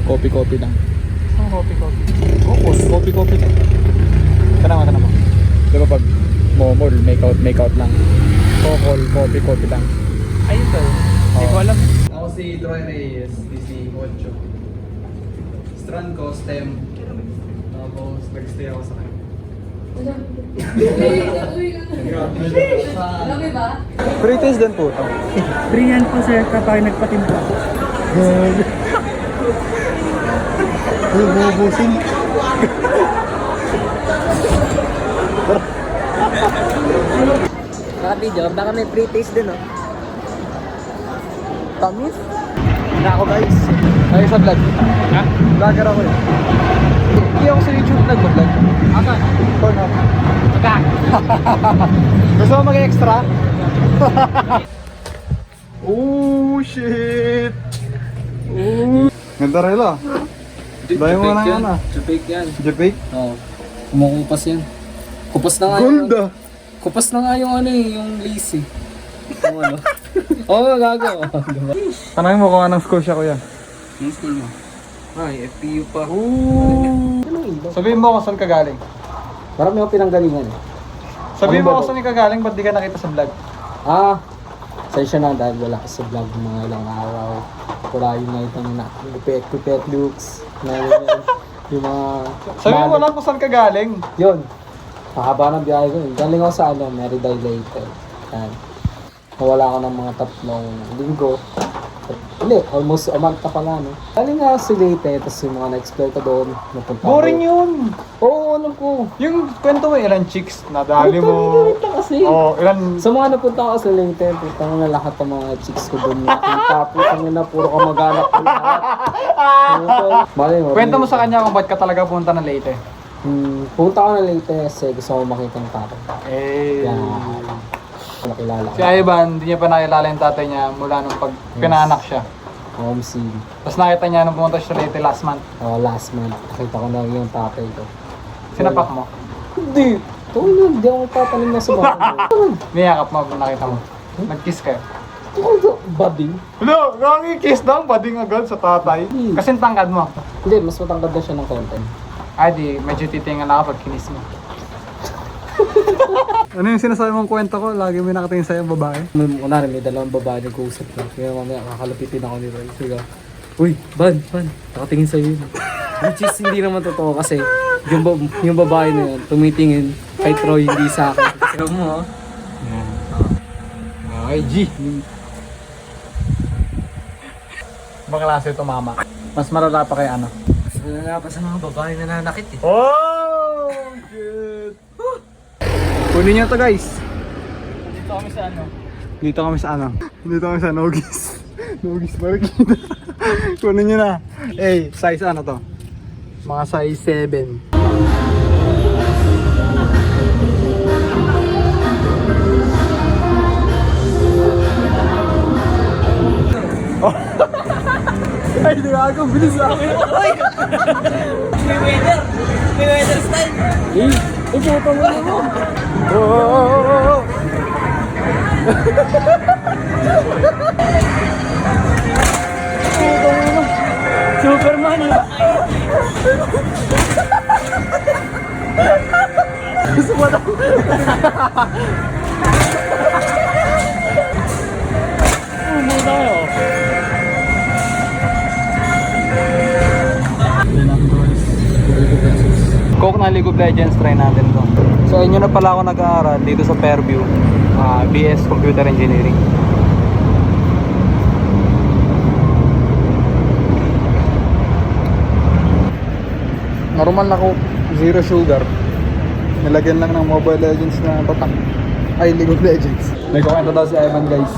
Copy lang. Ang copy. Copy lang. Kana mo. Di ba pag momol, make out lang. Copy lang. Ayun to. Hindi ko alam. Ako si Troy Reyes, DC8. Strand ko, STEM. Tapos nag-stay ako sa kanya. Laki ba? Free taste din po ito. Free yan po sir kapag nagpatimpla. Bubusin. Naka-video, baka may free taste din, oh. Tamis. Na ako guys. Ay sa vlog. Ha? Vlogger ako eh. Hindi ako sa YouTube nag-vlog. Asan? Pornhub. Magkak! Gusto mo mag-extra? Oh shit! Oh. Ganda rin lang. Dahil mo na yan ah. Jupake yan. Jabake? Oo. Kumukupas yan. Kupas na nga Gold ah. Kupas na nga yung ano eh, yung lace eh. Yung ano. Oo, gago. Diba? Tanangin mo kung anong school siya kuya. Yung school mo? Ay, FPU pa. Ooh. Sabihin mo kung saan ka galing. Marami akong pinanggalingan eh. Sabihin Ano mo ba kung saan ka galing, ba't di ka nakita sa vlog? Ah, sensya na dahil wala ka sa vlog ng mga ilang araw. Wala yung night na pipet looks. Na yung mga... Sabihin mo lang kung saan ka galing. Yun. Mahaba ng biyahe ko. Galing ako sa ano, Merida later. Yan. Nawala ako ng mga tatlong linggo. Hindi, almost a month na pala, no? Galing nga ako sa Leyte, tapos yung mga na-explore ko doon. Napunta Boring ako. yun. Oo, alam ko. Yung kwento mo, ilan chicks na dali mo. Ito kasi. Oh, ilan... Sa mga napunta ako sa Leyte, putang na lahat ng mga chicks ko doon. Nakita, putang na puro kamag-anak ko lahat. Malay mo. Kwento mo sa kanya kung ba't ka talaga punta ng Leyte. Punta ko na Leyte kasi gusto ko makita ng tatay. Eh... Yan. Nakilala ko. Si Ivan, hindi niya pa nakilala yung tatay niya mula nung pag pinanak siya. Homesick. Tapos nakita niya nung pumunta siya sa Leyte last month. Last month, nakita ko na yung tatay ko. Sinapak mo. Hindi. Ito na, hindi ako tatanim na sa bahay. Niyakap mo kung nakita mo. Nag-kiss kayo. Bading? Hello, gangi kiss daw, bading agad sa tatay. Kasi tangkad mo. Hindi, mas matangkad na siya ng content. Ay di, medyo titingan ako pag kinis mo. Ano yung sinasabi mong kwento ko? Lagi may nakatingin sa'yo babae. Kunwari, may dalawang babae nag-uusap na. Kaya mamaya kakalapitin ako ni Roy. Sige. Uy, Ban, nakatingin sa'yo yun. Which is hindi naman totoo kasi yung babae na yun, tumitingin kay Troy, hindi sa akin. Sige mo, ha? Okay, G. Ibang klase ito, mama. Mas marala pa kay ano. Wala pa sa mga babae na nanakit eh. Oh, shit. Kunin niyo to guys. Dito kami sa ano? Dito kami sa ano? Dito kami sa Nogis. Nogis Marikina. Kunin niyo na. Eh, size ano to? Mga size 7. Oh. Ay, di ba ako? Bilis ako. May weather style! Eh, puto mo mo. Oh. Puto mo. Superman yun! Gusto mo na. Umo tayo! Coke na League of Legends, try natin to. So inyo na pala ako nag-aaral dito sa Fairview, BS Computer Engineering. Normal na Coke, zero sugar. Nilagyan lang ng Mobile Legends na tatak. Ay, League of Legends. May kukwento daw si Ivan guys.